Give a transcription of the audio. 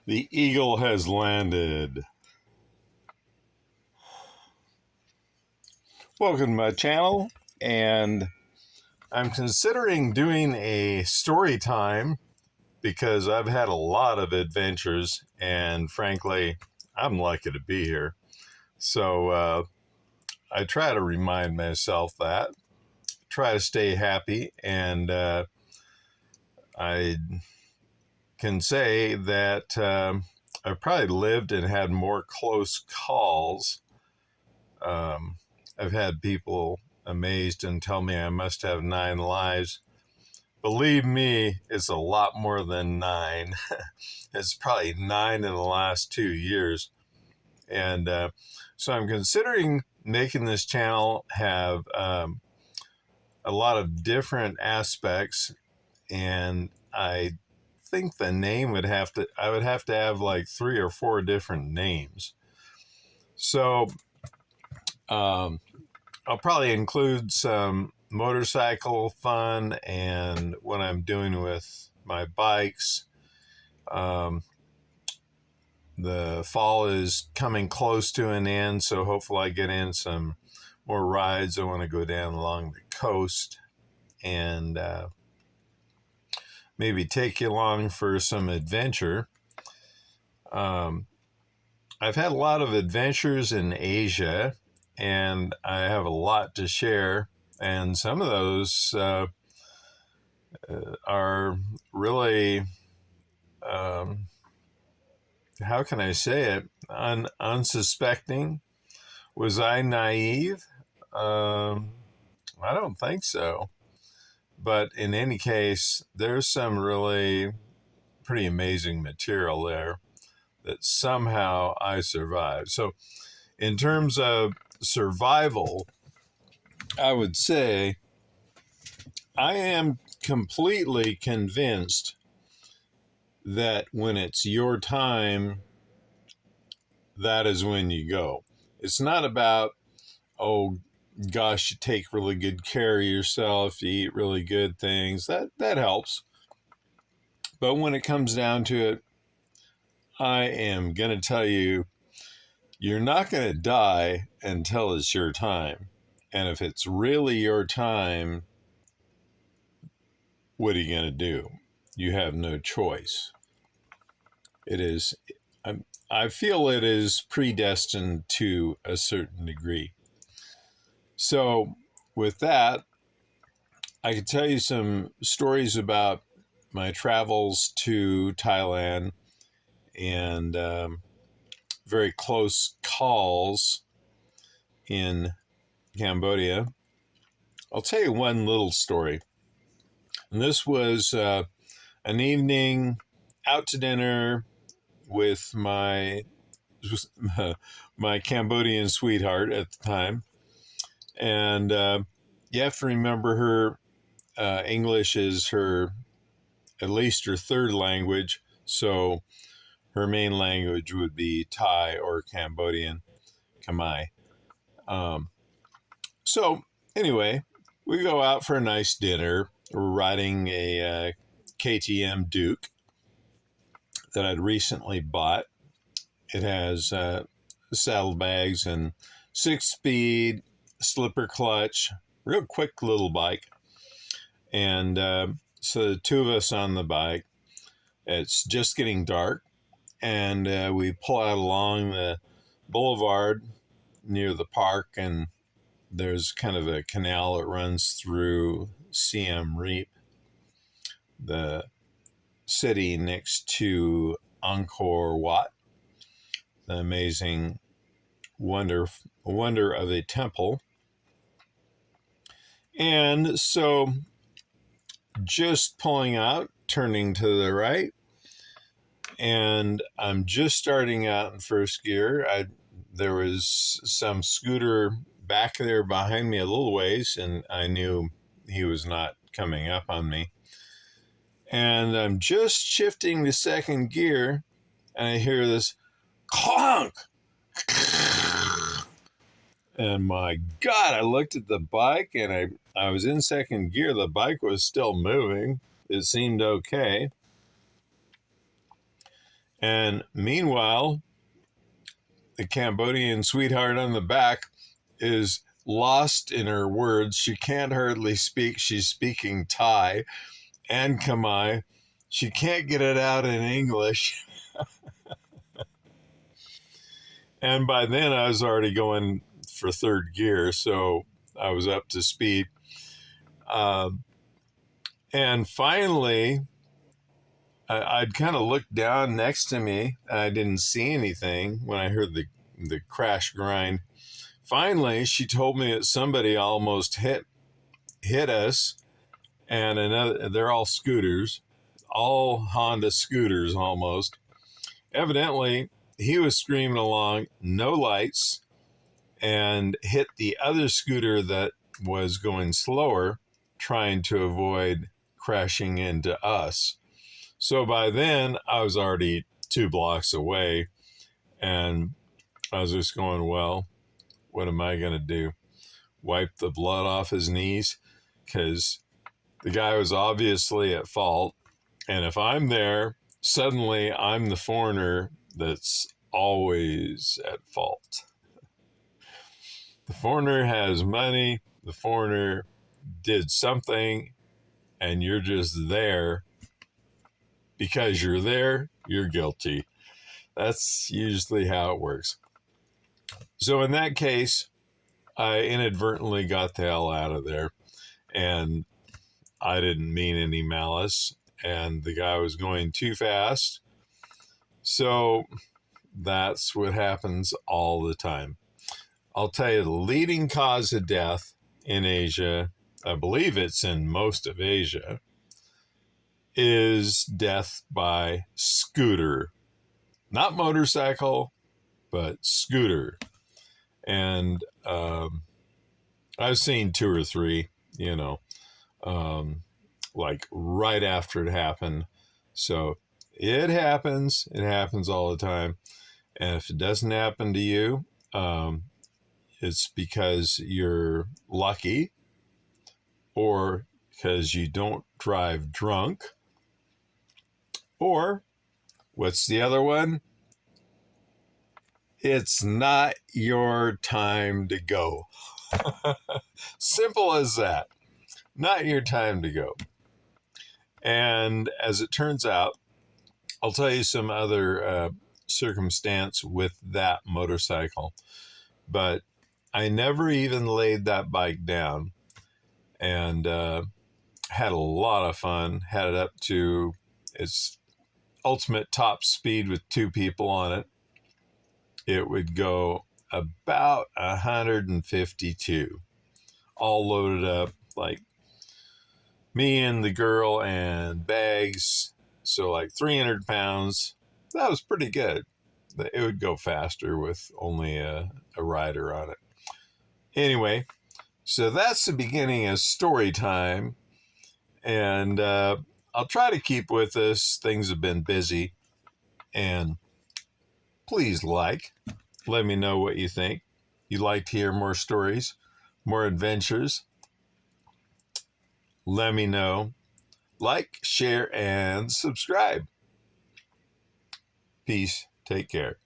The eagle has landed. Welcome to my channel, and I'm considering doing a story time because I've had a lot of adventures, and frankly, I'm lucky to be here. So I try to remind myself that, try to stay happy, and I can say that I've probably lived and had more close calls. I've had people amazed and tell me I must have 9 lives. Believe me, it's a lot more than 9. It's probably 9 in the last 2 years. And so I'm considering making this channel have a lot of different aspects, and I think the name I would have to have like 3 or 4 different names. So I'll probably include some motorcycle fun and what I'm doing with my bikes. The fall is coming close to an end, so hopefully I get in some more rides. I want to go down along the coast and maybe take you along for some adventure. I've had a lot of adventures in Asia, and I have a lot to share, and some of those are really, how can I say it, unsuspecting. Was I naive? I don't think so. But in any case, there's some really pretty amazing material there that somehow I survived. So in terms of survival, I would say I am completely convinced that when it's your time, that is when you go. It's not about, oh gosh, you take really good care of yourself, you eat really good things. That helps. But when it comes down to it, I am going to tell you, you're not going to die until it's your time. And if it's really your time, what are you going to do? You have no choice. It is, I feel it is predestined to a certain degree. So with that, I could tell you some stories about my travels to Thailand and very close calls in Cambodia. I'll tell you one little story. And this was an evening out to dinner with my Cambodian sweetheart at the time. And you have to remember her English is at least her third language. So her main language would be Thai or Cambodian, Khmer. So anyway, we go out for a nice dinner. We're riding a KTM Duke that I'd recently bought. It has saddlebags and 6-speed, slipper clutch, real quick little bike. And so the two of us on the bike, it's just getting dark, and we pull out along the boulevard near the park, and there's kind of a canal that runs through SiemReap, the city next to Angkor Wat, the amazing wonder of a temple. And so just pulling out, turning to the right, and I'm just starting out in first gear. There was some scooter back there behind me a little ways, and I knew he was not coming up on me. And I'm just shifting to second gear, and I hear this clunk. And my God, I looked at the bike, and I was in second gear. The bike was still moving. It seemed okay. And meanwhile, the Cambodian sweetheart on the back is lost in her words. She can't hardly speak. She's speaking Thai and Khmer. She can't get it out in English. And by then I was already going for third gear, so I was up to speed. And finally, I'd kind of looked down next to me, and I didn't see anything when I heard the crash grind. Finally, she told me that somebody almost hit us, and another. They're all scooters, all Honda scooters almost. Evidently, he was screaming along, no lights, and hit the other scooter that was going slower, trying to avoid crashing into us. So by then, I was already 2 blocks away, and I was just going, well, what am I going to do? Wipe the blood off his knees? Because the guy was obviously at fault. And if I'm there, suddenly I'm the foreigner that's always at fault. The foreigner has money, the foreigner did something, and you're just there. Because you're there, you're guilty. That's usually how it works. So in that case, I inadvertently got the hell out of there, and I didn't mean any malice, and the guy was going too fast. So that's what happens all the time. I'll tell you, the leading cause of death in Asia, I believe it's in most of Asia, is death by scooter. Not motorcycle, but scooter. And I've seen 2 or 3, like right after it happened. So it happens. It happens all the time. And if it doesn't happen to you, it's because you're lucky, or because you don't drive drunk, or what's the other one? It's not your time to go. Simple as that. Not your time to go. And as it turns out, I'll tell you some other circumstance with that motorcycle, but I never even laid that bike down, and had a lot of fun. Had it up to its ultimate top speed with 2 people on it. It would go about 152, all loaded up, like me and the girl and bags. So like 300 pounds. That was pretty good. It would go faster with only a rider on it. Anyway, so that's the beginning of story time. And I'll try to keep with this. Things have been busy. And please let me know what you think. You'd like to hear more stories, more adventures? Let me know. Like, share, and subscribe. Peace. Take care.